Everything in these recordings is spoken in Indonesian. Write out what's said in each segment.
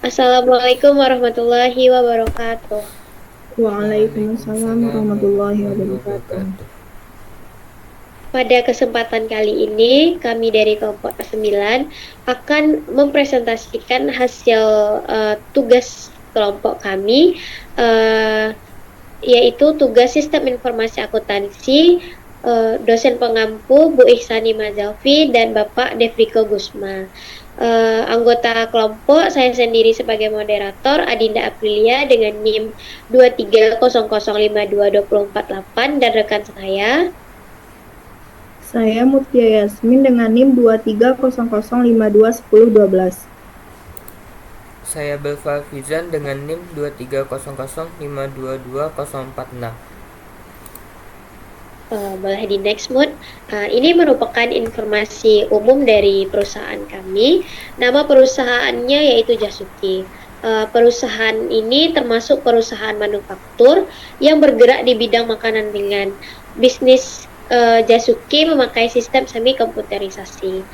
Assalamualaikum warahmatullahi wabarakatuh. Waalaikumsalam Waalaikumsalam warahmatullahi warahmatullahi wabarakatuh. wabarakatuh. Pada kesempatan kali ini, kami dari kelompok 9 akan mempresentasikan hasil tugas kelompok kami, eh, yaitu tugas Sistem Informasi Akuntansi, dosen pengampu Bu Ihsani Mazalfi dan Bapak Devriko Gusma. Anggota kelompok saya sendiri sebagai moderator Adinda Aprilia dengan NIM 230052248 dan rekan saya Saya Mutia Yasmin dengan NIM 2300521012. Saya Belva Fizan dengan NIM 23005224046. boleh di next mood. Ini merupakan informasi umum dari perusahaan kami. Nama perusahaannya yaitu Jasuki. Perusahaan ini termasuk perusahaan manufaktur yang bergerak di bidang makanan ringan. Bisnis Jasuki memakai sistem semi komputerisasi.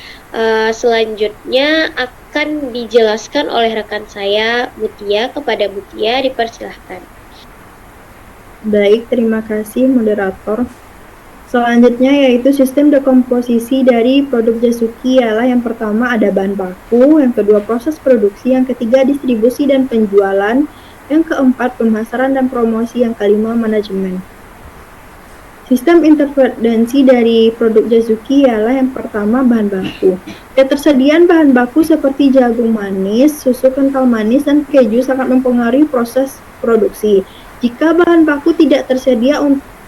Selanjutnya akan dijelaskan oleh rekan saya Mutia. Kepada Mutia dipersilahkan. Baik, terima kasih moderator. Selanjutnya yaitu sistem dekomposisi dari produk Jasuki ialah yang pertama ada bahan baku, yang kedua proses produksi, yang ketiga distribusi dan penjualan, yang keempat pemasaran dan promosi, yang kelima manajemen. Sistem interdependensi dari produk Jasuki ialah yang pertama bahan baku. Ketersediaan bahan baku seperti jagung manis, susu kental manis, dan keju sangat mempengaruhi proses produksi. Jika bahan baku tidak tersedia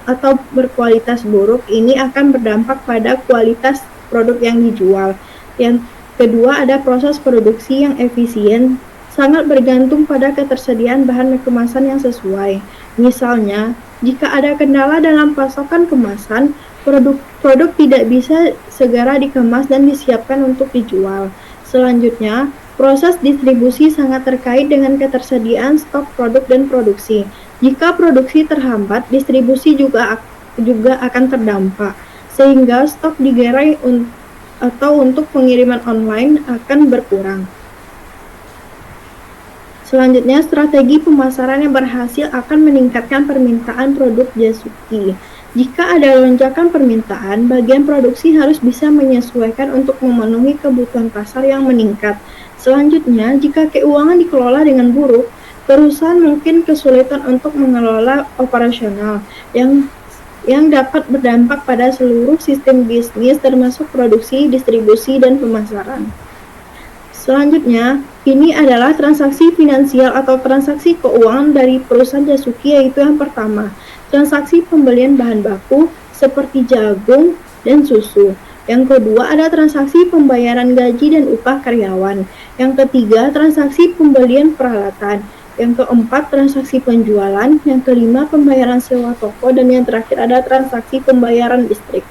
atau berkualitas buruk, ini akan berdampak pada kualitas produk yang dijual. Yang kedua ada proses produksi yang efisien, sangat bergantung pada ketersediaan bahan kemasan yang sesuai. Misalnya, jika ada kendala dalam pasokan kemasan, produk tidak bisa segera dikemas dan disiapkan untuk dijual. Selanjutnya, proses distribusi sangat terkait dengan ketersediaan stok produk dan produksi. Jika produksi terhambat, distribusi juga akan terdampak, sehingga stok digerai atau untuk pengiriman online akan berkurang. Selanjutnya, strategi pemasaran yang berhasil akan meningkatkan permintaan produk Jasuki. Jika ada lonjakan permintaan, bagian produksi harus bisa menyesuaikan untuk memenuhi kebutuhan pasar yang meningkat. Selanjutnya, jika keuangan dikelola dengan buruk, perusahaan mungkin kesulitan untuk mengelola operasional yang dapat berdampak pada seluruh sistem bisnis termasuk produksi, distribusi, dan pemasaran. Selanjutnya, ini adalah transaksi finansial atau transaksi keuangan dari perusahaan Jasuki, yaitu yang pertama, transaksi pembelian bahan baku seperti jagung dan susu. Yang kedua ada transaksi pembayaran gaji dan upah karyawan. Yang ketiga, transaksi pembelian peralatan. Yang keempat, transaksi penjualan. Yang kelima, pembayaran sewa toko. Dan yang terakhir ada transaksi pembayaran listrik.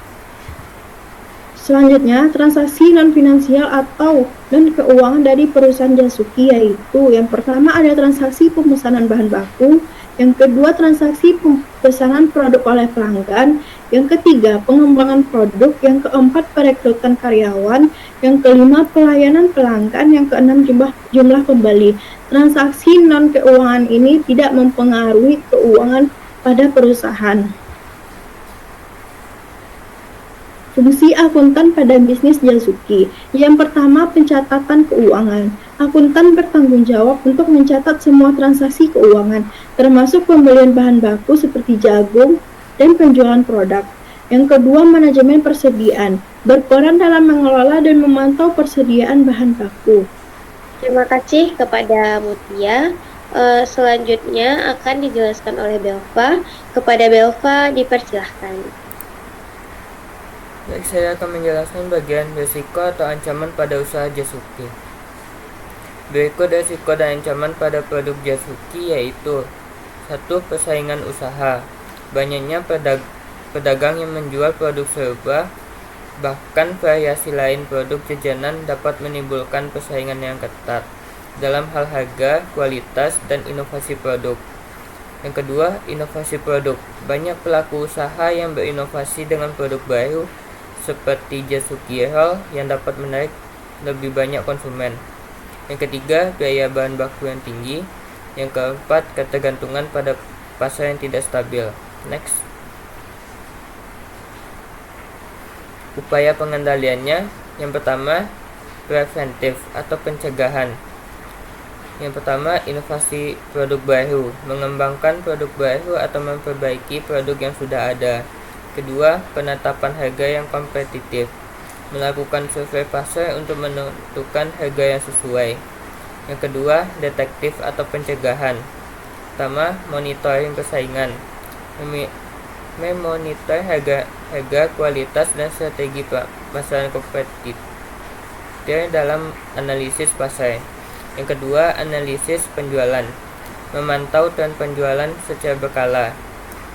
Selanjutnya, transaksi non-finansial atau non-keuangan dari perusahaan Jasuki, yaitu yang pertama ada transaksi pemesanan bahan baku, yang kedua transaksi pemesanan produk oleh pelanggan, yang ketiga pengembangan produk, yang keempat perekrutan karyawan, yang kelima pelayanan pelanggan, yang keenam jumlah pembeli. Transaksi non-keuangan ini tidak mempengaruhi keuangan pada perusahaan. Fungsi akuntan pada bisnis Jasuki. Yang pertama, pencatatan keuangan. Akuntan bertanggung jawab untuk mencatat semua transaksi keuangan, termasuk pembelian bahan baku seperti jagung dan penjualan produk. Yang kedua, manajemen persediaan. Berperan dalam mengelola dan memantau persediaan bahan baku. Terima kasih kepada Mutia. Selanjutnya akan dijelaskan oleh Belva. Kepada Belva dipersilahkan. Baik, saya akan menjelaskan bagian risiko atau ancaman pada usaha Jasuki. Berikut risiko dan ancaman pada produk Jasuki yaitu 1. Persaingan usaha. Banyaknya pedagang yang menjual produk serupa, bahkan variasi lain produk jajanan dapat menimbulkan persaingan yang ketat dalam hal harga, kualitas, dan inovasi produk. Yang kedua, inovasi produk. Banyak pelaku usaha yang berinovasi dengan produk baru seperti Jasuki Roll yang dapat menarik lebih banyak konsumen. Yang ketiga, biaya bahan baku yang tinggi. Yang keempat, ketergantungan pada pasar yang tidak stabil. Next. Upaya pengendaliannya, yang pertama, preventif atau pencegahan. Yang pertama, inovasi produk baru, mengembangkan produk baru atau memperbaiki produk yang sudah ada. Kedua, penetapan harga yang kompetitif, melakukan survei pasar untuk menentukan harga yang sesuai. Yang kedua, detektif atau pencegahan. Pertama, monitoring persaingan, memonitor harga, kualitas, dan strategi pemasaran kompetitor dalam analisis pasar. Yang kedua, analisis penjualan, memantau tren penjualan secara berkala.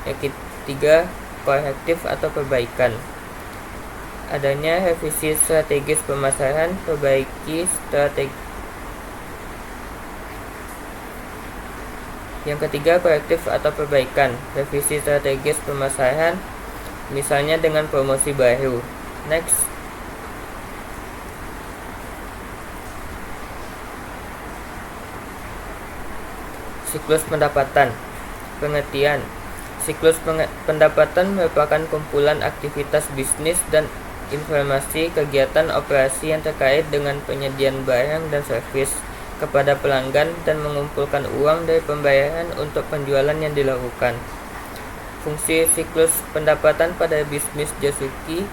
Yang ketiga, korektif atau perbaikan, adanya revisi strategis pemasaran, perbaiki strategi. Yang ketiga, korektif atau perbaikan, revisi strategis pemasaran, misalnya dengan promosi baru. Next. Siklus pendapatan. Pengertian. Siklus pendapatan merupakan kumpulan aktivitas bisnis dan informasi kegiatan operasi yang terkait dengan penyediaan barang dan servis kepada pelanggan dan mengumpulkan uang dari pembayaran untuk penjualan yang dilakukan. Fungsi siklus pendapatan pada bisnis jasuki.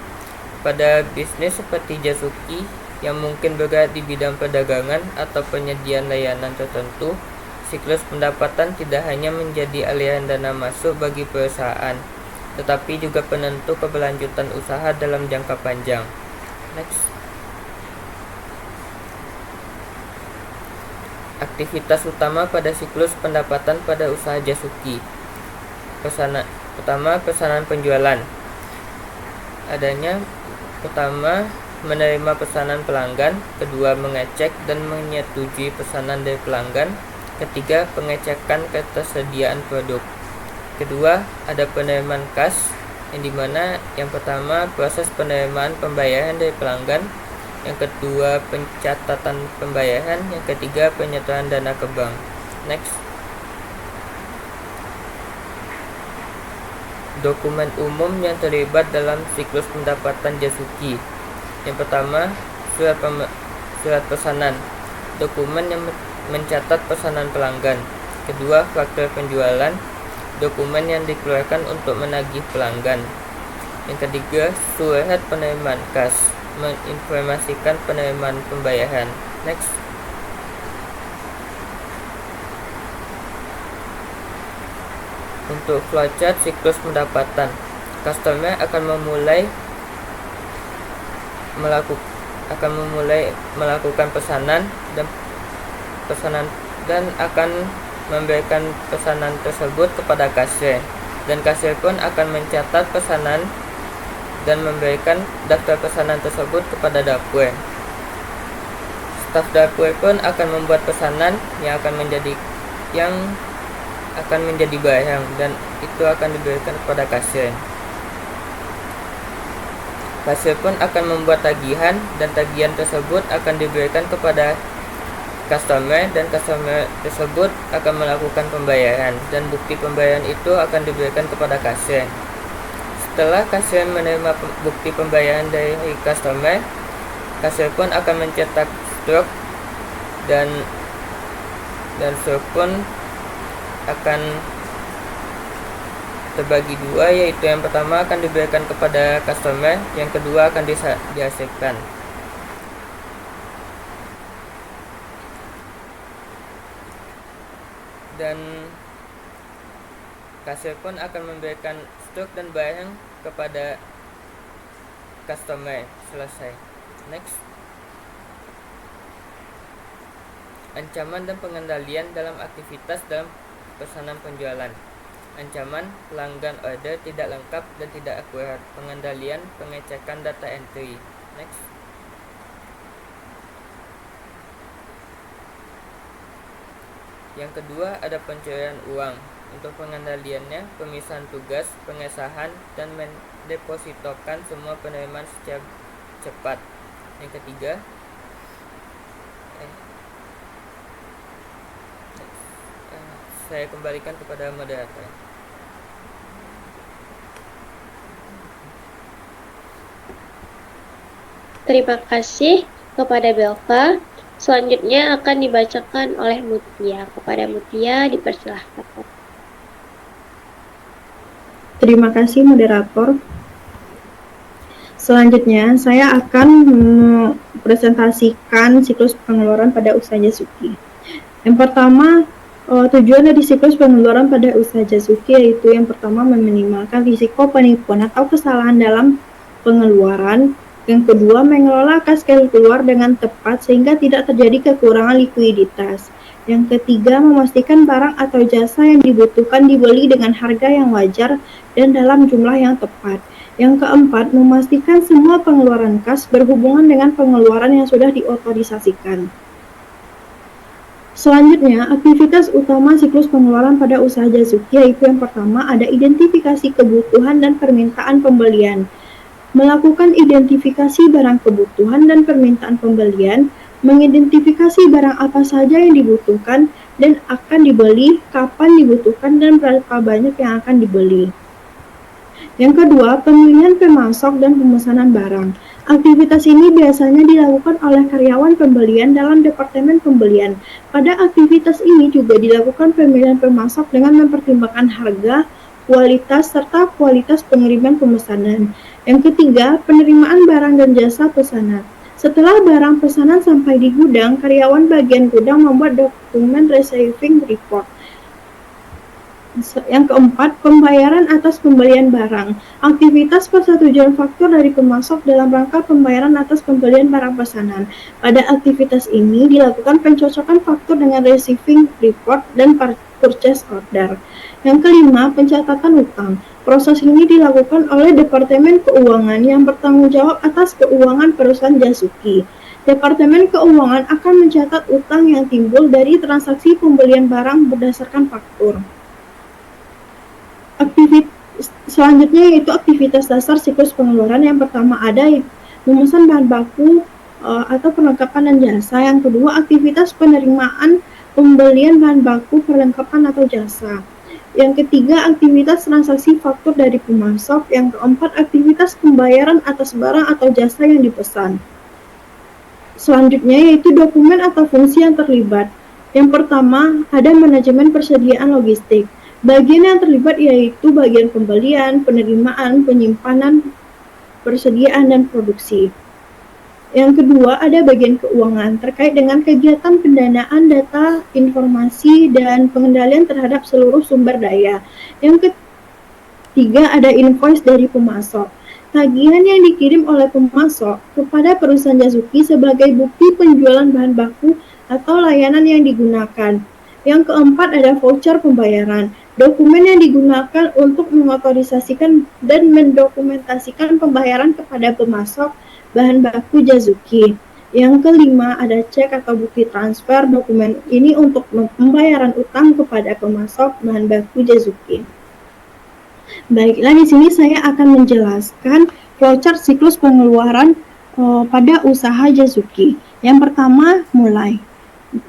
Pada bisnis seperti jasuki yang mungkin bergerak di bidang perdagangan atau penyediaan layanan tertentu, siklus pendapatan tidak hanya menjadi aliran dana masuk bagi perusahaan, tetapi juga penentu keberlanjutan usaha dalam jangka panjang. Next. Aktivitas utama pada siklus pendapatan pada usaha jasuki. Pertama, pesanan penjualan. Adanya pertama, menerima pesanan pelanggan. Kedua, mengecek dan menyetujui pesanan dari pelanggan. Ketiga, pengecekan ketersediaan produk. Kedua, ada penerimaan kas, yang dimana yang pertama proses penerimaan pembayaran dari pelanggan, yang kedua pencatatan pembayaran, yang ketiga penyetoran dana ke bank. Next. Dokumen umum yang terlibat dalam siklus pendapatan jasuki. Yang pertama, surat pesanan, dokumen yang mencatat pesanan pelanggan. Kedua, faktur penjualan, dokumen yang dikeluarkan untuk menagih pelanggan. Yang ketiga, surat penerimaan kas, menginformasikan penerimaan pembayaran. Next. Untuk flowchart siklus pendapatan, customer akan memulai melakukan pesanan dan akan memberikan pesanan tersebut kepada kasir, dan kasir pun akan mencatat pesanan dan memberikan daftar pesanan tersebut kepada dapur. Staf dapur pun akan membuat pesanan yang akan menjadi barang, dan itu akan diberikan kepada kasir. Kasir pun akan membuat tagihan, dan tagihan tersebut akan diberikan kepada customer, dan customer tersebut akan melakukan pembayaran, dan bukti pembayaran itu akan diberikan kepada kasir. Setelah kasir menerima bukti pembayaran dari customer, kasir pun akan mencetak struk, dan struk pun akan terbagi dua, yaitu yang pertama akan diberikan kepada customer, yang kedua akan dihasilkan. Dan kasir pun akan memberikan stok dan barang kepada customer. Selesai. Next. Ancaman dan pengendalian dalam aktivitas dalam pesanan penjualan. Ancaman, pelanggan order tidak lengkap dan tidak akurat. Pengendalian, pengecekan data entry. Next. Yang kedua, ada pencurian uang. Untuk pengendaliannya, pemisahan tugas, pengesahan, dan mendepositokan semua penerimaan secara cepat. Yang ketiga, saya kembalikan kepada moderator. Terima kasih kepada Belva. Selanjutnya akan dibacakan oleh Mutia. Kepada Mutia dipersilahkan. Terima kasih moderator. Selanjutnya saya akan mempresentasikan siklus pengeluaran pada usaha Jasuki. Yang pertama, tujuan dari siklus pengeluaran pada usaha Jasuki yaitu yang pertama meminimalkan risiko penipuan atau kesalahan dalam pengeluaran. Yang kedua, mengelola kas keluar dengan tepat sehingga tidak terjadi kekurangan likuiditas. Yang ketiga, memastikan barang atau jasa yang dibutuhkan dibeli dengan harga yang wajar dan dalam jumlah yang tepat. Yang keempat, memastikan semua pengeluaran kas berhubungan dengan pengeluaran yang sudah diotorisasikan. Selanjutnya, aktivitas utama siklus pengeluaran pada usaha Jasuki yaitu yang pertama ada identifikasi kebutuhan dan permintaan pembelian. Melakukan identifikasi barang kebutuhan dan permintaan pembelian, mengidentifikasi barang apa saja yang dibutuhkan dan akan dibeli, kapan dibutuhkan, dan berapa banyak yang akan dibeli. Yang kedua, pemilihan pemasok dan pemesanan barang. Aktivitas ini biasanya dilakukan oleh karyawan pembelian dalam departemen pembelian. Pada aktivitas ini juga dilakukan pemilihan pemasok dengan mempertimbangkan harga, kualitas, serta kualitas pengiriman pemesanan. Yang ketiga, penerimaan barang dan jasa pesanan. Setelah barang pesanan sampai di gudang, karyawan bagian gudang membuat dokumen receiving report. Yang keempat, pembayaran atas pembelian barang. Aktivitas persetujuan faktur dari pemasok dalam rangka pembayaran atas pembelian barang pesanan. Pada aktivitas ini dilakukan pencocokan faktur dengan receiving report dan purchase order. Yang kelima, pencatatan utang. Proses ini dilakukan oleh Departemen Keuangan yang bertanggung jawab atas keuangan perusahaan Jasuki. Departemen Keuangan akan mencatat utang yang timbul dari transaksi pembelian barang berdasarkan faktur. Selanjutnya yaitu aktivitas dasar siklus pengeluaran. Yang pertama ada memesan bahan baku atau perlengkapan dan jasa. Yang kedua, aktivitas penerimaan pembelian bahan baku, perlengkapan atau jasa. Yang ketiga, aktivitas transaksi faktur dari pemasok. Yang keempat, aktivitas pembayaran atas barang atau jasa yang dipesan. Selanjutnya yaitu dokumen atau fungsi yang terlibat. Yang pertama, ada manajemen persediaan logistik. Bagian yang terlibat yaitu bagian pembelian, penerimaan, penyimpanan, persediaan, dan produksi. Yang kedua, ada bagian keuangan terkait dengan kegiatan pendanaan data, informasi, dan pengendalian terhadap seluruh sumber daya. Yang ketiga, ada invoice dari pemasok. Tagihan yang dikirim oleh pemasok kepada perusahaan Jasuki sebagai bukti penjualan bahan baku atau layanan yang digunakan. Yang keempat, ada voucher pembayaran. Dokumen yang digunakan untuk mengotorisasikan dan mendokumentasikan pembayaran kepada pemasok bahan baku Jasuki. Yang kelima, ada cek atau bukti transfer. Dokumen ini untuk pembayaran utang kepada pemasok bahan baku Jasuki. Baiklah, di sini saya akan menjelaskan flowchart siklus pengeluaran pada usaha Jasuki. Yang pertama,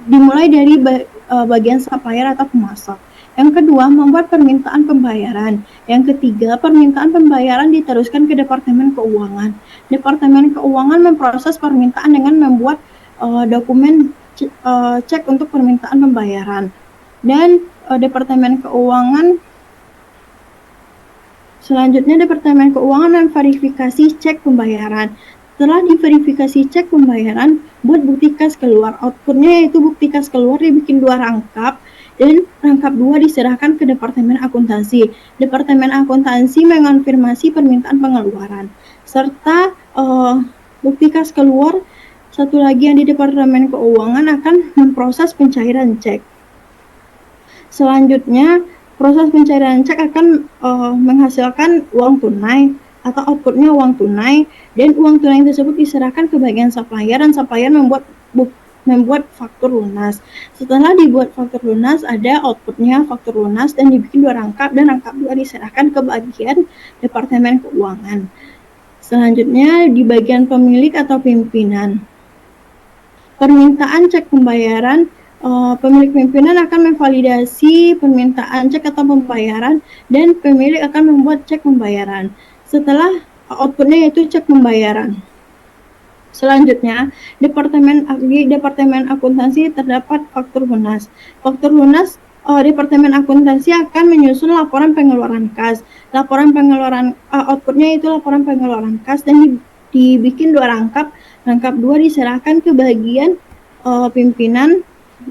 dimulai dari bagian supplier atau pemasok. Yang kedua, membuat permintaan pembayaran. Yang ketiga, permintaan pembayaran diteruskan ke Departemen Keuangan. Departemen Keuangan memproses permintaan dengan membuat dokumen cek untuk permintaan pembayaran. Dan Departemen Keuangan selanjutnya Departemen Keuangan memverifikasi cek pembayaran. Setelah diverifikasi cek pembayaran, buat bukti kas keluar. Outputnya yaitu bukti kas keluar dibikin 2 rangkap, dan rangkap 2 diserahkan ke Departemen Akuntansi. Departemen Akuntansi mengonfirmasi permintaan pengeluaran. Serta bukti kas keluar, satu lagi yang di Departemen Keuangan akan memproses pencairan cek. Selanjutnya, proses pencairan cek akan menghasilkan uang tunai atau outputnya uang tunai, dan uang tunai tersebut diserahkan ke bagian supplier, dan supplier membuat faktur lunas. Setelah dibuat faktur lunas, ada outputnya faktur lunas dan dibikin 2 rangkap, dan rangkap 2 diserahkan ke bagian Departemen Keuangan. Selanjutnya di bagian pemilik atau pimpinan. Permintaan cek pembayaran Pemilik pimpinan akan memvalidasi permintaan cek atau pembayaran dan pemilik akan membuat cek pembayaran. Setelah outputnya yaitu cek pembayaran. Selanjutnya, di Departemen Akuntansi terdapat faktur lunas. Faktur lunas, Departemen Akuntansi akan menyusun laporan pengeluaran kas. Laporan pengeluaran outputnya itu laporan pengeluaran kas dan dibikin 2 rangkap. Rangkap 2 diserahkan ke bagian pimpinan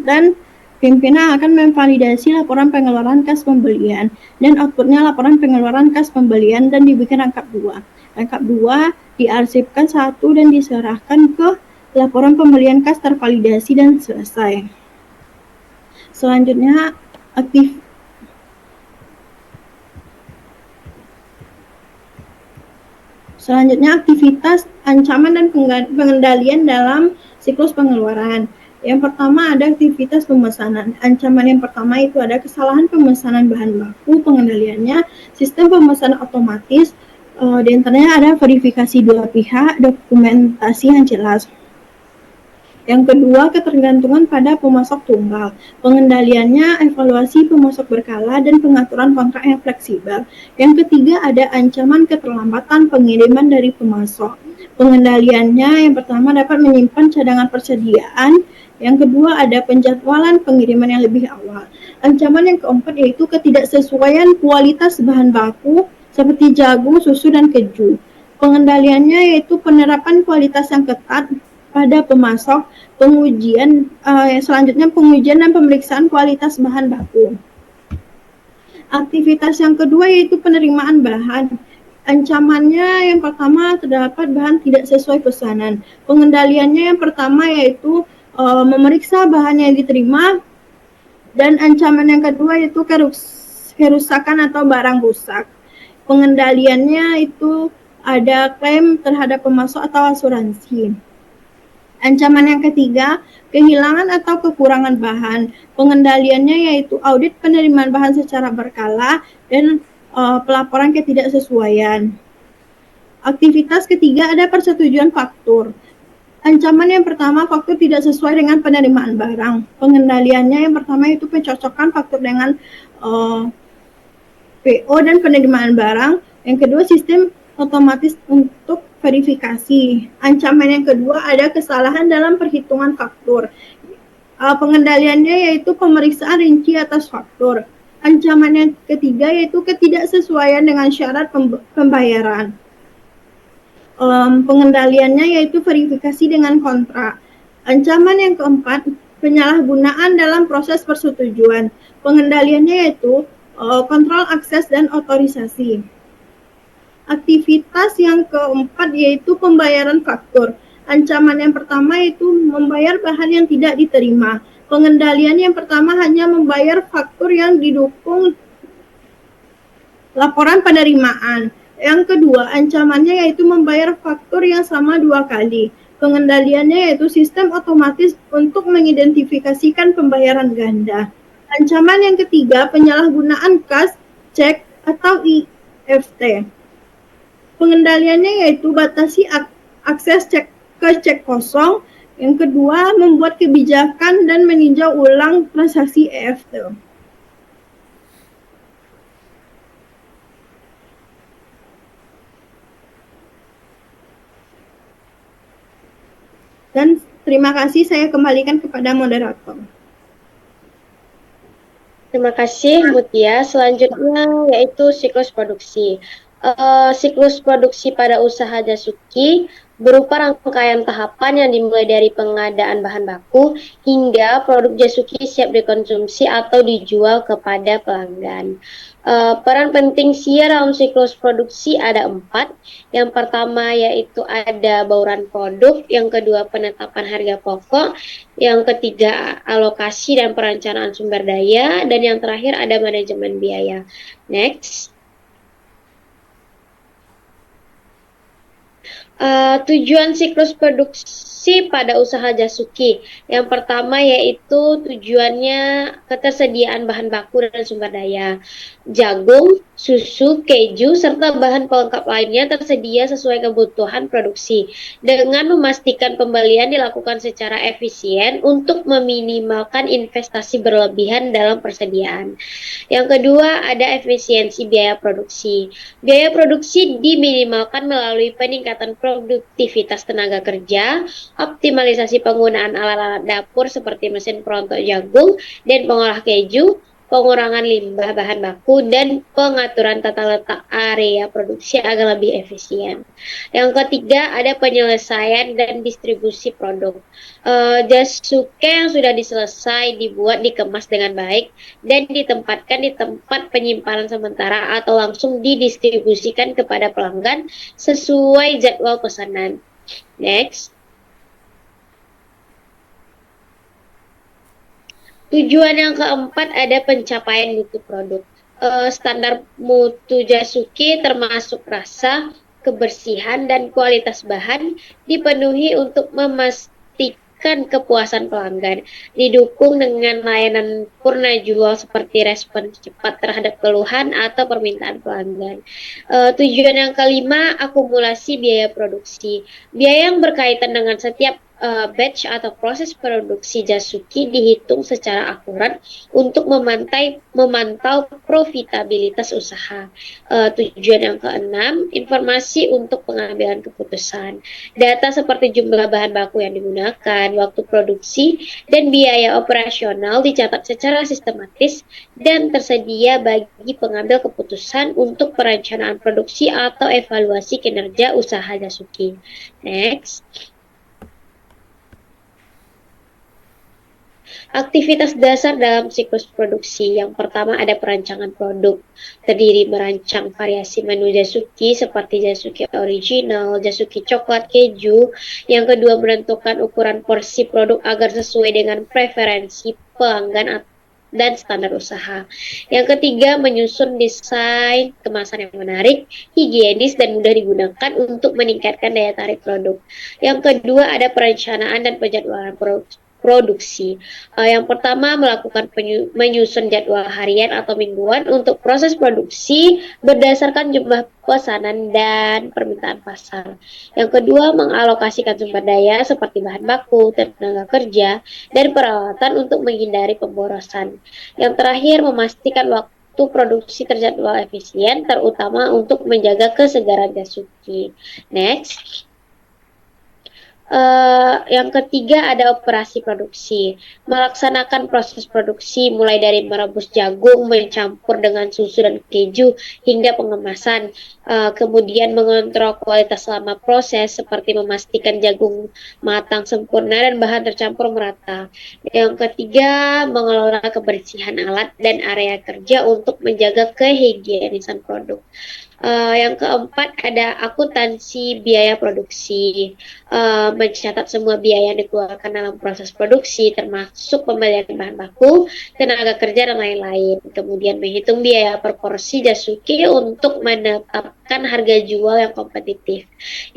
dan pimpinan akan memvalidasi laporan pengeluaran kas pembelian dan outputnya laporan pengeluaran kas pembelian dan dibikin rangkap 2. Rangkap 2 diarsipkan 1 dan diserahkan ke laporan pembelian kas tervalidasi dan selesai. Selanjutnya aktivitas ancaman dan pengendalian dalam siklus pengeluaran. Yang pertama ada aktivitas pemesanan. Ancaman yang pertama itu ada kesalahan pemesanan bahan baku, pengendaliannya sistem pemesanan otomatis. Di antaranya ada verifikasi 2 pihak, dokumentasi yang jelas. Yang kedua, ketergantungan pada pemasok tunggal. Pengendaliannya evaluasi pemasok berkala dan pengaturan kontrak yang fleksibel. Yang ketiga, ada ancaman keterlambatan pengiriman dari pemasok. Pengendaliannya yang pertama dapat menyimpan cadangan persediaan. Yang kedua, ada penjadwalan pengiriman yang lebih awal. Ancaman yang keempat yaitu ketidaksesuaian kualitas bahan baku seperti jagung, susu, dan keju. Pengendaliannya yaitu penerapan kualitas yang ketat pada pemasok, selanjutnya pengujian dan pemeriksaan kualitas bahan baku. Aktivitas yang kedua yaitu penerimaan bahan. Ancamannya yang pertama terdapat bahan tidak sesuai pesanan. Pengendaliannya yang pertama yaitu memeriksa bahan yang diterima, dan ancaman yang kedua yaitu kerusakan atau barang rusak. Pengendaliannya itu ada klaim terhadap pemasok atau asuransi. Ancaman yang ketiga, kehilangan atau kekurangan bahan. Pengendaliannya yaitu audit penerimaan bahan secara berkala dan pelaporan ketidaksesuaian. Aktivitas ketiga ada persetujuan faktur. Ancaman yang pertama, faktur tidak sesuai dengan penerimaan barang. Pengendaliannya yang pertama itu pencocokan faktur dengan PO dan penerimaan barang. Yang kedua, sistem otomatis untuk verifikasi. Ancaman yang kedua ada kesalahan dalam perhitungan faktur. Pengendaliannya yaitu pemeriksaan rinci atas faktur. Ancaman yang ketiga yaitu ketidaksesuaian dengan syarat pembayaran. Pengendaliannya yaitu verifikasi dengan kontrak. Ancaman yang keempat, penyalahgunaan dalam proses persetujuan. Pengendaliannya yaitu kontrol akses dan otorisasi. Aktivitas yang keempat yaitu pembayaran faktur. Ancaman yang pertama yaitu membayar bahan yang tidak diterima. Pengendalian yang pertama hanya membayar faktur yang didukung laporan penerimaan. Yang kedua, ancamannya yaitu membayar faktur yang sama 2 kali. Pengendaliannya yaitu sistem otomatis untuk mengidentifikasikan pembayaran ganda. Ancaman yang ketiga, penyalahgunaan kas, cek, atau IFT. Pengendaliannya yaitu batasi akses ke cek kosong. Yang kedua, membuat kebijakan dan meninjau ulang transaksi EFT. Dan terima kasih, saya kembalikan kepada moderator. Terima kasih, Mutia. Selanjutnya yaitu siklus produksi. Siklus produksi pada usaha Jasuki berupa rangkaian tahapan yang dimulai dari pengadaan bahan baku hingga produk Jasuki siap dikonsumsi atau dijual kepada pelanggan. Peran penting SIA dalam siklus produksi ada 4. Yang pertama yaitu ada bauran produk, yang kedua penetapan harga pokok, yang ketiga alokasi dan perencanaan sumber daya, dan yang terakhir ada manajemen biaya. Next. Tujuan siklus produksi pada usaha Jasuki. Yang pertama yaitu tujuannya ketersediaan bahan baku dan sumber daya. Jagung, susu, keju, serta bahan pelengkap lainnya tersedia sesuai kebutuhan produksi dengan memastikan pembelian dilakukan secara efisien untuk meminimalkan investasi berlebihan dalam persediaan. Yang kedua, ada efisiensi biaya produksi. Biaya produksi diminimalkan melalui peningkatan produktivitas tenaga kerja, optimalisasi penggunaan alat-alat dapur seperti mesin perontok jagung dan pengolah keju, pengurangan limbah bahan baku, dan pengaturan tata letak area produksi agar lebih efisien. Yang ketiga, ada penyelesaian dan distribusi produk. Jasuke yang sudah diselesai dibuat dikemas dengan baik dan ditempatkan di tempat penyimpanan sementara atau langsung didistribusikan kepada pelanggan sesuai jadwal pesanan. Next. Tujuan yang keempat ada pencapaian mutu produk. Standar mutu Jasuki termasuk rasa, kebersihan, dan kualitas bahan dipenuhi untuk memastikan kepuasan pelanggan. Didukung dengan layanan purna jual seperti respon cepat terhadap keluhan atau permintaan pelanggan. Tujuan yang kelima, akumulasi biaya produksi. Biaya yang berkaitan dengan setiap batch atau proses produksi Jasuki dihitung secara akurat untuk memantau profitabilitas usaha. Tujuan yang keenam, informasi untuk pengambilan keputusan. Data seperti jumlah bahan baku yang digunakan, waktu produksi, dan biaya operasional dicatat secara sistematis dan tersedia bagi pengambil keputusan untuk perencanaan produksi atau evaluasi kinerja usaha Jasuki. Next. Aktivitas dasar dalam siklus produksi. Yang pertama ada perancangan produk. Terdiri merancang variasi menu Jasuki seperti Jasuki original, Jasuki coklat, keju. Yang kedua menentukan ukuran porsi produk agar sesuai dengan preferensi pelanggan dan standar usaha. Yang ketiga, menyusun desain kemasan yang menarik, higienis, dan mudah digunakan untuk meningkatkan daya tarik produk. Yang kedua, ada perencanaan dan penjadwalan produksi. Yang pertama melakukan menyusun jadwal harian atau mingguan untuk proses produksi berdasarkan jumlah pesanan dan permintaan pasar. Yang kedua mengalokasikan sumber daya seperti bahan baku, tenaga kerja, dan peralatan untuk menghindari pemborosan. Yang terakhir memastikan waktu produksi terjadwal efisien, terutama untuk menjaga kesegaran Jasuki. Next. Yang ketiga ada operasi produksi. Melaksanakan proses produksi mulai dari merebus jagung, mencampur dengan susu dan keju hingga pengemasan. Kemudian mengontrol kualitas selama proses seperti memastikan jagung matang sempurna dan bahan tercampur merata. Yang ketiga mengelola kebersihan alat dan area kerja untuk menjaga kehigienisan produk. Yang keempat ada akuntansi biaya produksi. Mencatat semua biaya yang dikeluarkan dalam proses produksi termasuk pembelian bahan baku, tenaga kerja, dan lain-lain. Kemudian menghitung biaya per porsi Jasuki untuk menetapkan harga jual yang kompetitif.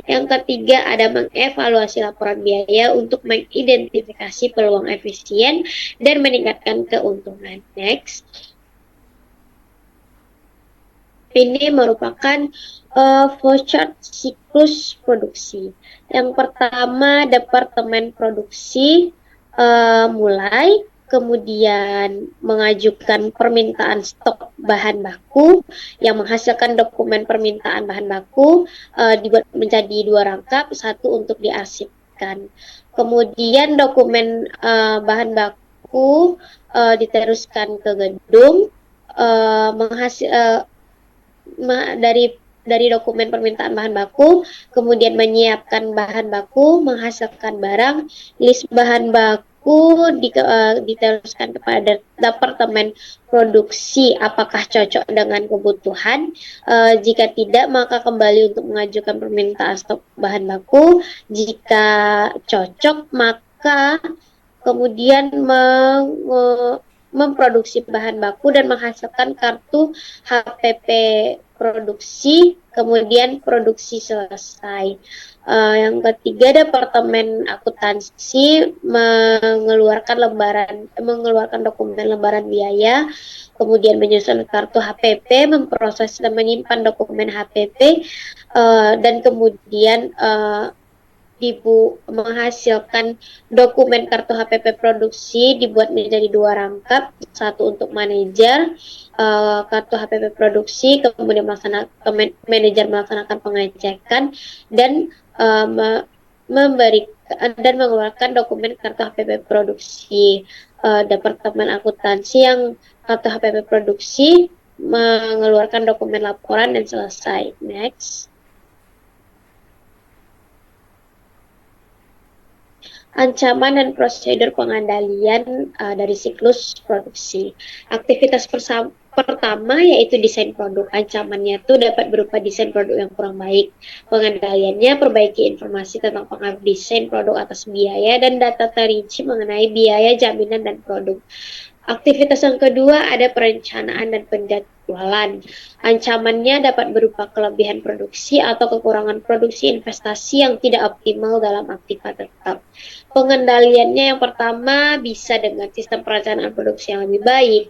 Yang ketiga ada mengevaluasi laporan biaya untuk mengidentifikasi peluang efisien dan meningkatkan keuntungan. Next. Ini merupakan flowchart siklus produksi. Yang pertama, departemen produksi mulai, kemudian mengajukan permintaan stok bahan baku yang menghasilkan dokumen permintaan bahan baku dibuat menjadi 2 rangkap, 1 untuk diarsipkan. Kemudian dokumen bahan baku diteruskan ke gedung, dari dokumen permintaan bahan baku, kemudian menyiapkan bahan baku, menghasilkan barang, list bahan baku diteruskan kepada departemen produksi apakah cocok dengan kebutuhan. Jika tidak, maka kembali untuk mengajukan permintaan stok bahan baku. Jika cocok, maka kemudian memproduksi bahan baku dan menghasilkan kartu HPP produksi, kemudian produksi selesai. Yang ketiga, Departemen Akuntansi mengeluarkan dokumen lembaran biaya, kemudian menyusun kartu HPP, memproses dan menyimpan dokumen HPP, dan kemudian menghasilkan dokumen kartu HPP produksi dibuat menjadi 2 rangkap, satu untuk manajer kartu HPP produksi, kemudian manajer melaksanakan pengecekan dan mengeluarkan dokumen kartu HPP produksi. Departemen Akuntansi yang kartu HPP produksi mengeluarkan dokumen laporan dan selesai. Next. Ancaman dan prosedur pengendalian dari siklus produksi. Aktivitas pertama yaitu desain produk. Ancamannya itu dapat berupa desain produk yang kurang baik. Pengendaliannya perbaiki informasi tentang pengaruh desain produk atas biaya dan data terinci mengenai biaya, jaminan, dan produk. Aktivitas yang kedua ada perencanaan dan penjadwalan. Ancamannya dapat berupa kelebihan produksi atau kekurangan produksi investasi yang tidak optimal dalam aktivitas tetap. Pengendaliannya yang pertama bisa dengan sistem perencanaan produksi yang lebih baik,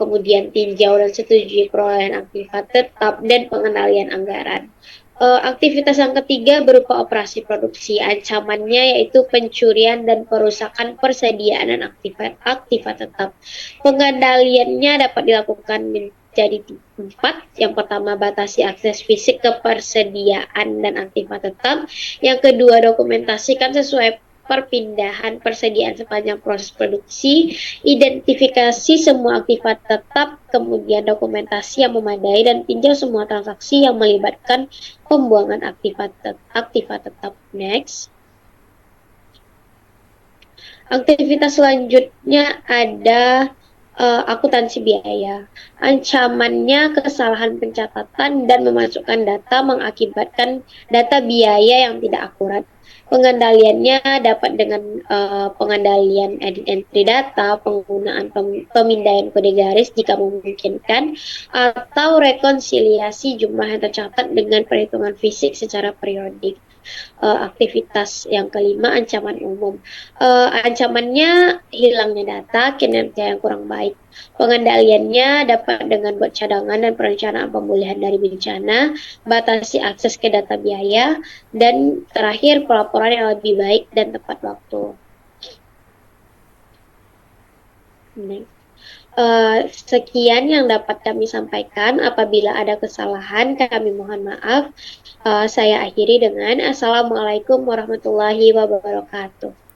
kemudian tinjau dan setujui perolehan aktivitas tetap, dan pengendalian anggaran. Aktivitas yang ketiga berupa operasi produksi. Ancamannya yaitu pencurian dan perusakan persediaan dan aktivitas tetap. Pengendaliannya dapat dilakukan menjadi 4. Yang pertama, batasi akses fisik ke persediaan dan aktivitas tetap. Yang kedua, dokumentasikan sesuai perpindahan persediaan sepanjang proses produksi, identifikasi semua aktivitas tetap, kemudian dokumentasi yang memadai, dan tinjau semua transaksi yang melibatkan pembuangan aktivitas tetap. Next. Aktivitas selanjutnya ada akuntansi biaya. Ancamannya kesalahan pencatatan dan memasukkan data mengakibatkan data biaya yang tidak akurat. Pengendaliannya dapat dengan pengendalian edit entry data, penggunaan pemindaian kode garis jika memungkinkan, atau rekonsiliasi jumlah yang tercatat dengan perhitungan fisik secara periodik. Aktivitas yang kelima, ancaman umum. Ancamannya hilangnya data, kinerja yang kurang baik. Pengendaliannya dapat dengan buat cadangan dan perencanaan pemulihan dari bencana, batasi akses ke data biaya, dan terakhir pelaporan yang lebih baik dan tepat waktu. Sekian yang dapat kami sampaikan. Apabila ada kesalahan, kami mohon maaf. Saya akhiri dengan Assalamualaikum warahmatullahi wabarakatuh.